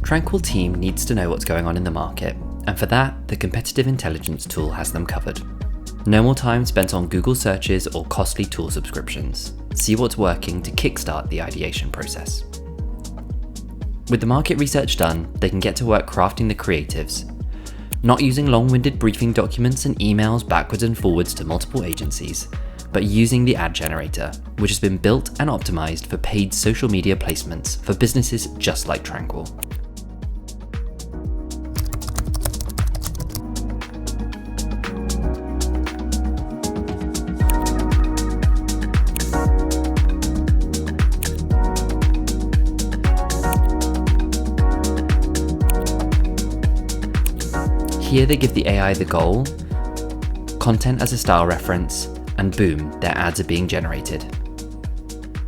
Tranquil team needs to know what's going on in the market, and for that, the competitive intelligence tool has them covered. No more time spent on Google searches or costly tool subscriptions. See what's working to kickstart the ideation process. With the market research done, they can get to work crafting the creatives, not using long-winded briefing documents and emails backwards and forwards to multiple agencies, but using the ad generator, which has been built and optimized for paid social media placements for businesses just like Tranquil. Here they give the AI the goal, content as a style reference, and boom, their ads are being generated.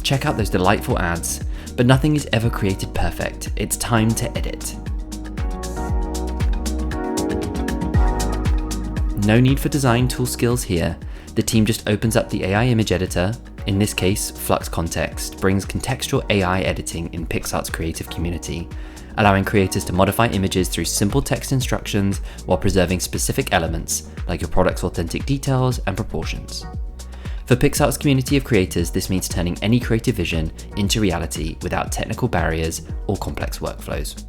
Check out those delightful ads, but nothing is ever created perfect. It's time to edit. No need for design tool skills here. The team just opens up the AI image editor. In this case, Flux Context brings contextual AI editing in Picsart's creative community, allowing creators to modify images through simple text instructions while preserving specific elements like your product's authentic details and proportions. For Picsart's community of creators, this means turning any creative vision into reality without technical barriers or complex workflows.